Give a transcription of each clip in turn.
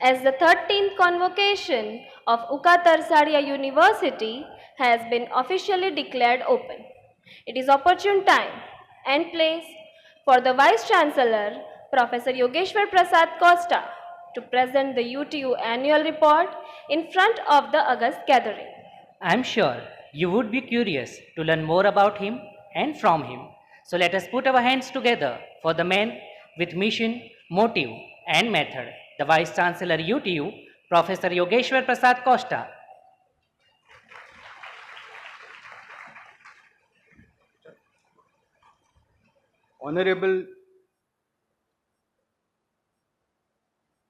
As the 13th Convocation of Uka University has been officially declared open, it is opportune time and place for the Vice Chancellor, Professor Yogeshwar Prasad Kosta, to present the UTU annual report in front of the August gathering. I'm sure you would be curious to learn more about him and from him. So let us put our hands together for the man with mission, motive, and method, the Vice Chancellor UTU, Professor Yogeshwar Prasad Kosta. Honorable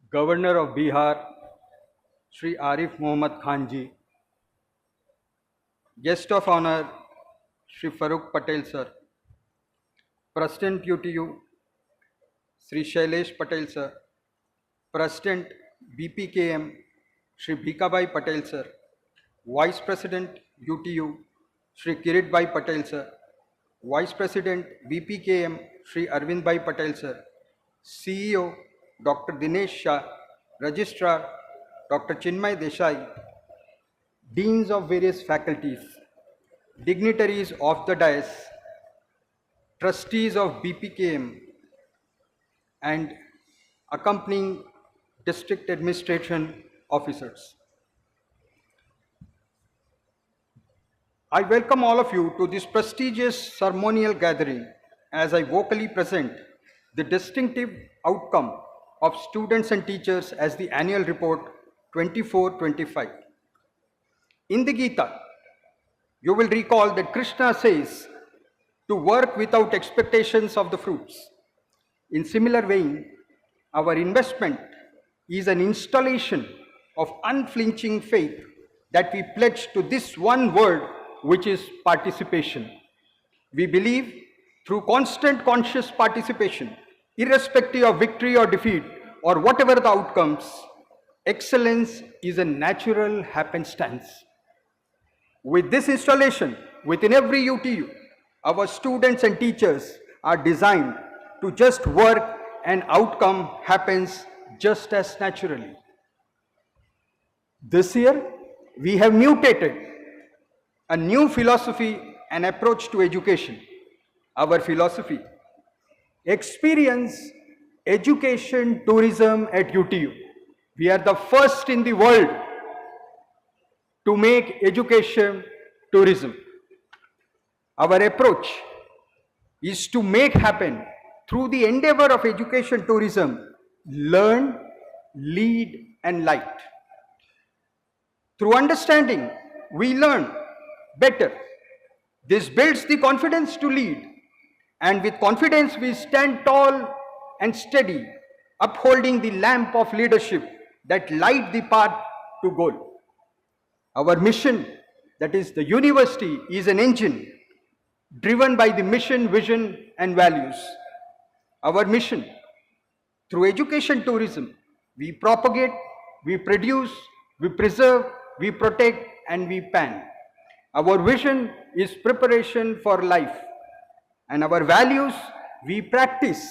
Governor of Bihar, Sri Arif Mohammad Khan ji, Guest of Honor, Sri Farooq Patel sir, President UTU, Sri Shailesh Patel sir, President BPKM, Sri Bhikabai Patel sir, Vice President UTU, Sri Kiritbhai Patel sir, Vice President BPKM, Sri Arvindbhai Patel sir, CEO Dr. Dinesh Shah, Registrar Dr. Chinmay Desai, Deans of various faculties, dignitaries of the dais, trustees of BPKM, and accompanying district administration officers. I welcome all of you to this prestigious ceremonial gathering as I vocally present the distinctive outcome of students and teachers as the annual report 24-25. In the Gita, you will recall that Krishna says to work without expectations of the fruits. In similar vein, our investment is an installation of unflinching faith that we pledge to this one word, which is participation. We believe through constant conscious participation, irrespective of victory or defeat, or whatever the outcomes, excellence is a natural happenstance. With this installation, within every UTU, our students and teachers are designed to just work and outcome happens just as naturally. This year, we have mutated a new philosophy and approach to education. Our philosophy: experience education tourism at UTU. We are the first in the world to make education tourism. Our approach is to make happen through the endeavor of education tourism, learn, lead, and light. Through understanding, we learn better. This builds the confidence to lead, and with confidence we stand tall and steady, upholding the lamp of leadership that light the path to goal. Our mission, that is the university, is an engine driven by the mission, vision, and values. Our mission: through education tourism, we propagate, we produce, we preserve, we protect, and we pan. Our vision is preparation for life, and our values: we practice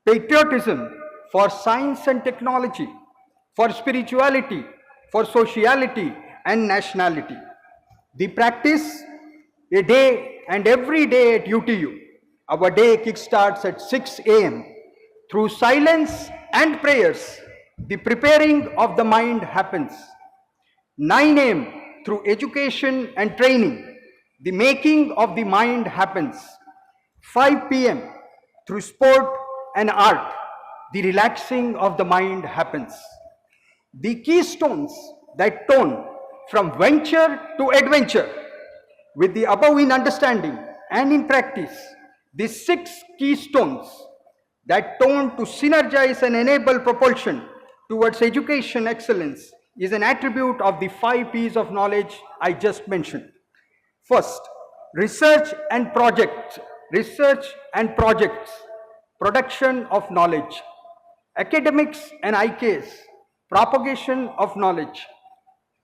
patriotism for science and technology, for spirituality, for sociality and nationality. The practice: a day and every day at UTU. Our day kickstarts at 6 a.m. Through silence and prayers, the preparing of the mind happens. 9 a.m. through education and training, the making of the mind happens. 5 p.m. through sport and art, the relaxing of the mind happens. The keystones that tone from venture to adventure. With the above in understanding and in practice, the 6 keystones that tone to synergize and enable propulsion towards education excellence is an attribute of the 5 P's of knowledge I just mentioned. First, research and projects, production of knowledge. Academics and IKs, propagation of knowledge.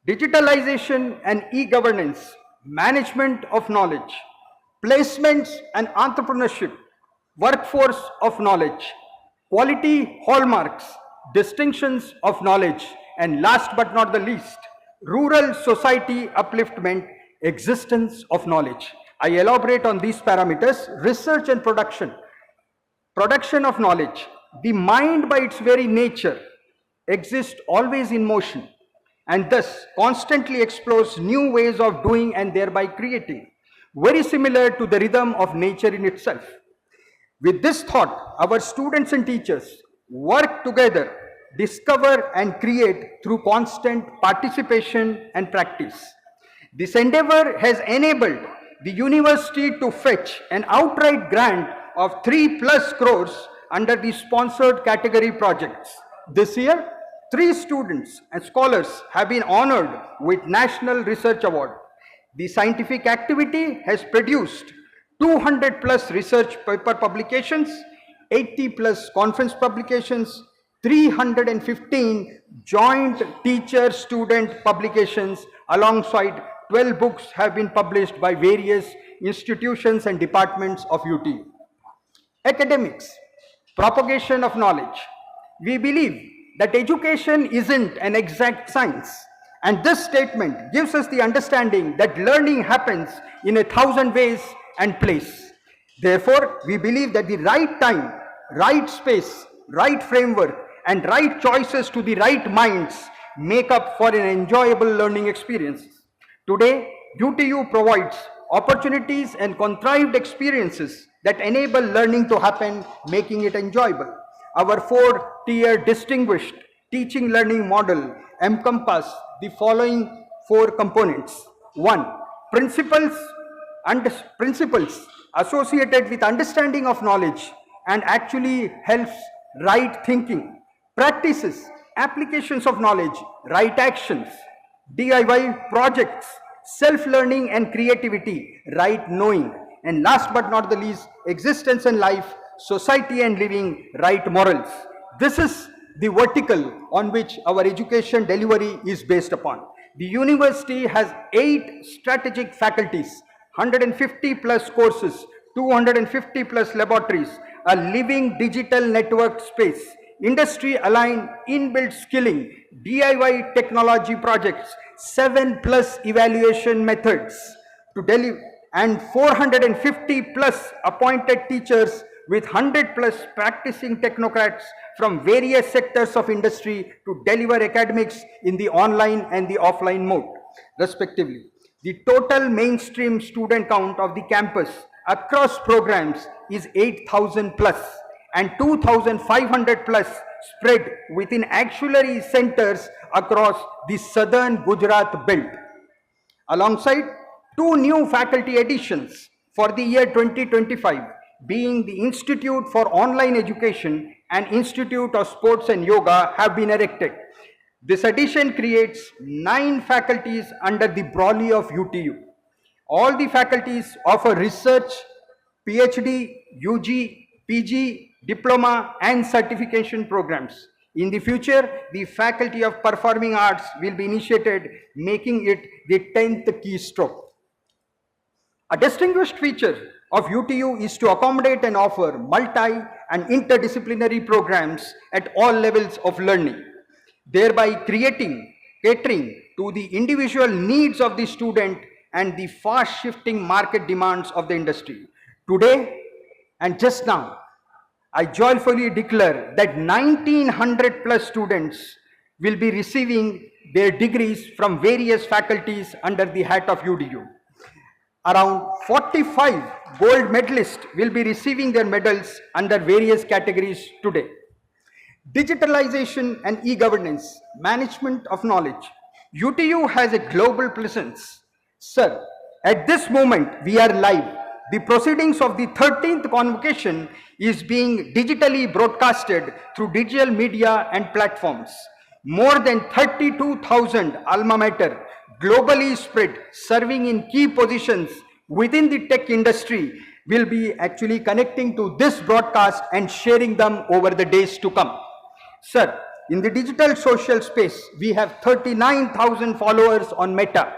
Digitalization and e-governance, management of knowledge. Placements and entrepreneurship, workforce of knowledge. Quality hallmarks, distinctions of knowledge, and last but not the least, rural society upliftment, existence of knowledge. I elaborate on these parameters: research and production. Production of knowledge. The mind by its very nature exists always in motion and thus constantly explores new ways of doing and thereby creating, very similar to the rhythm of nature in itself. With this thought, our students and teachers work together, discover and create through constant participation and practice. This endeavor has enabled the university to fetch an outright grant of 3+ crores under the sponsored category projects. This year, 3 students and scholars have been honored with National Research Award. The scientific activity has produced 200+ research paper publications, 80+ conference publications, 315 joint teacher-student publications, alongside 12 books have been published by various institutions and departments of UT. Academics, propagation of knowledge. We believe that education isn't an exact science, and this statement gives us the understanding that learning happens in 1,000 ways and place. Therefore, we believe that the right time, right space, right framework, and right choices to the right minds make up for an enjoyable learning experience. Today, UTU provides opportunities and contrived experiences that enable learning to happen, making it enjoyable. Our 4-tier distinguished teaching learning model encompasses the following 4 components. 1. Principles associated with understanding of knowledge and actually helps right thinking. Practices, applications of knowledge, right actions. DIY projects, self-learning and creativity, right knowing. And last but not the least, existence and life, society and living, right morals. This is the vertical on which our education delivery is based upon. The university has 8 strategic faculties, 150+ courses, 250+ laboratories, a living digital network space, industry-aligned inbuilt skilling, DIY technology projects, 7+ evaluation methods to deliver, and 450+ appointed teachers with 100+ practicing technocrats from various sectors of industry to deliver academics in the online and the offline mode, respectively. The total mainstream student count of the campus across programs is 8,000+, and 2,500+ spread within auxiliary centers across the southern Gujarat belt. Alongside 2 new faculty additions for the year 2025, being the Institute for Online Education and Institute of Sports and Yoga have been erected. This addition creates 9 faculties under the Brawley of UTU. All the faculties offer research, PhD, UG, PG, diploma and certification programs. In the future, the Faculty of Performing Arts will be initiated, making it the 10th keystroke. A distinguished feature of UTU is to accommodate and offer multi and interdisciplinary programs at all levels of learning, thereby catering to the individual needs of the student and the fast-shifting market demands of the industry. Today and just now, I joyfully declare that 1,900+ students will be receiving their degrees from various faculties under the hat of UTU. Around 45 gold medalists will be receiving their medals under various categories today. Digitalization and e-governance, management of knowledge. UTU has a global presence. Sir, at this moment we are live. The proceedings of the 13th Convocation is being digitally broadcasted through digital media and platforms. More than 32,000 alma mater globally spread, serving in key positions within the tech industry, will be actually connecting to this broadcast and sharing them over the days to come. Sir, in the digital social space, we have 39,000 followers on Meta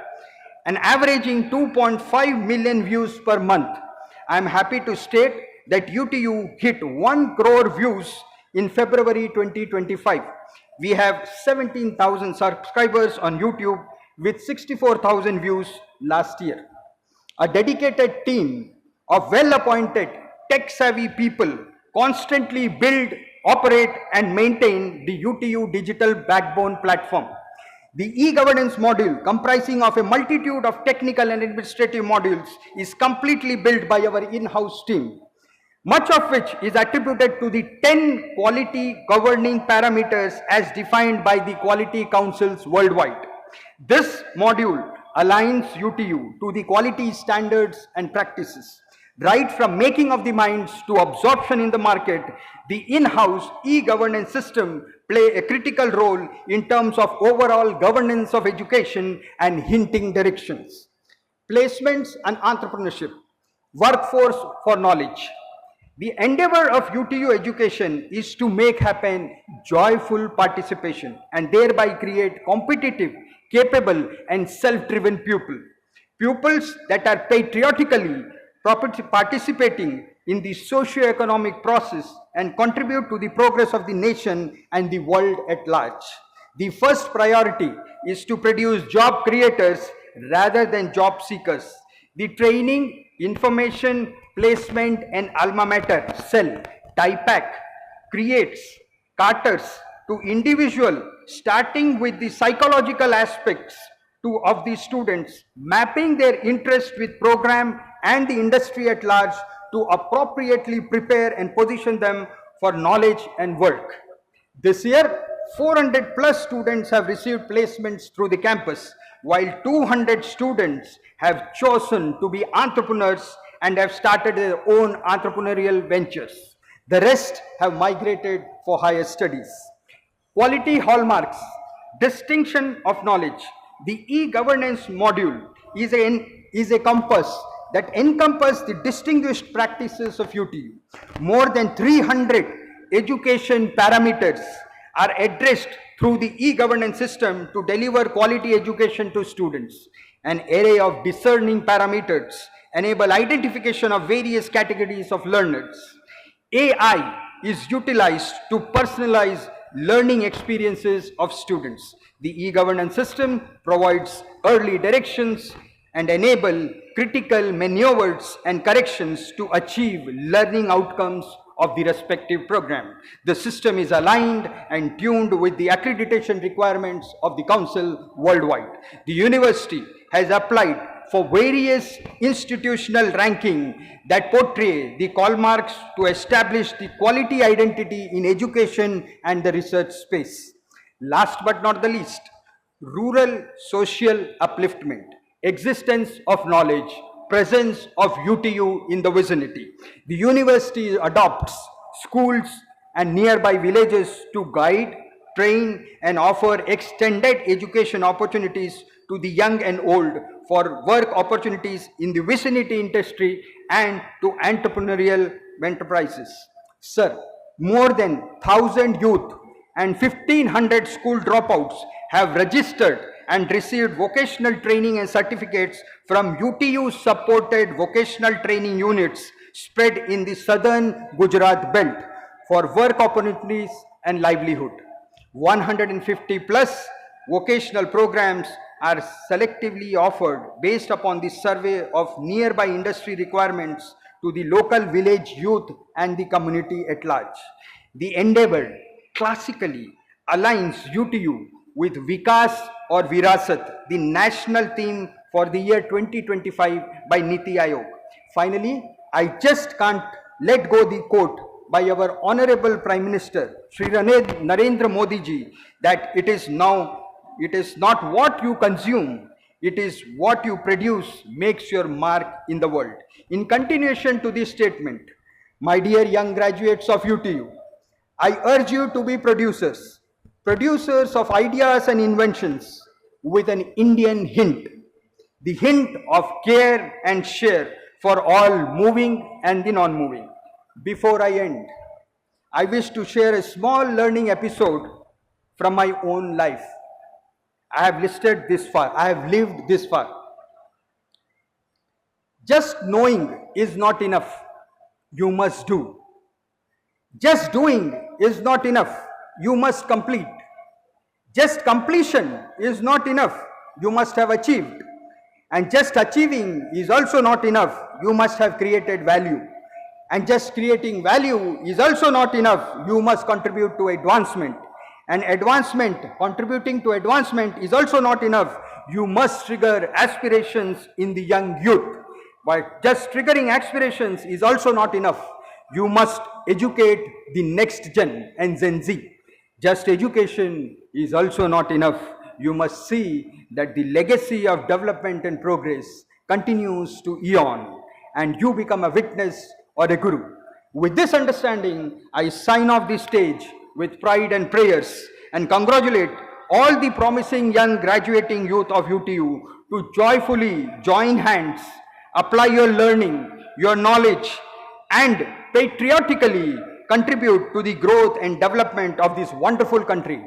and averaging 2.5 million views per month. I am happy to state that UTU hit 1 crore views in February 2025. We have 17,000 subscribers on YouTube with 64,000 views last year. A dedicated team of well-appointed, tech-savvy people constantly build, operate, and maintain the UTU digital backbone platform. The e-governance module, comprising of a multitude of technical and administrative modules, is completely built by our in-house team, much of which is attributed to the 10 quality governing parameters as defined by the quality councils worldwide. This module aligns UTU to the quality standards and practices. Right from making of the minds to absorption in the market, the in-house e-governance system play a critical role in terms of overall governance of education and hinting directions. Placements and entrepreneurship, workforce for knowledge. The endeavor of UTU education is to make happen joyful participation and thereby create competitive, capable and self-driven pupils that are patriotically participating in the socio-economic process and contribute to the progress of the nation and the world at large. The first priority is to produce job creators rather than job seekers. The training, information, placement and alma mater cell, TIPAC, creates caters to individual, starting with the psychological aspects of the students, mapping their interest with program and the industry at large to appropriately prepare and position them for knowledge and work. This year, 400 plus students have received placements through the campus, while 200 students have chosen to be entrepreneurs and have started their own entrepreneurial ventures. The rest have migrated for higher studies. Quality hallmarks, distinction of knowledge. The e-governance module is a compass that encompasses the distinguished practices of UTU. More than 300 education parameters are addressed through the e-governance system to deliver quality education to students. An array of discerning parameters enable identification of various categories of learners. AI is utilized to personalize learning experiences of students. The e-governance system provides early directions and enable critical maneuvers and corrections to achieve learning outcomes of the respective program. The system is aligned and tuned with the accreditation requirements of the council worldwide. The university has applied for various institutional ranking that portray the hallmarks to establish the quality identity in education and the research space. Last but not the least, rural social upliftment, existence of knowledge, presence of UTU in the vicinity. The university adopts schools and nearby villages to guide, train and offer extended education opportunities to the young and old for work opportunities in the vicinity industry and to entrepreneurial enterprises. Sir, more than 1,000 youth and 1,500 school dropouts have registered and received vocational training and certificates from UTU supported vocational training units spread in the southern Gujarat belt for work opportunities and livelihood. 150 plus vocational programs are selectively offered based upon the survey of nearby industry requirements to the local village youth and the community at large. The endeavor classically aligns UTU with Vikas or Virasat, the national theme for the year 2025 by Niti Aayog. Finally, I just can't let go the quote by our Honorable Prime Minister, Shri Narendra Modi ji, that it is not what you consume, it is what you produce makes your mark in the world. In continuation to this statement, my dear young graduates of UTU, I urge you to be producers of ideas and inventions with an Indian hint, the hint of care and share for all moving and the non-moving. Before I end, I wish to share a small learning episode from my own life. I have lived this far. Just knowing is not enough. You must do. Just doing is not enough. You must complete. Just completion is not enough. You must have achieved. And just achieving is also not enough. You must have created value. And just creating value is also not enough. You must contribute to advancement. And advancement, contributing to advancement is also not enough. You must trigger aspirations in the young youth. But just triggering aspirations is also not enough. You must educate the next gen and Gen Z. Just education is also not enough. You must see that the legacy of development and progress continues to eon, and you become a witness or a guru. With this understanding, I sign off this stage with pride and prayers and congratulate all the promising young graduating youth of UTU to joyfully join hands, apply your learning, your knowledge, and patriotically contribute to the growth and development of this wonderful country.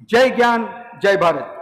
Jai Gyan, Jai Bharat.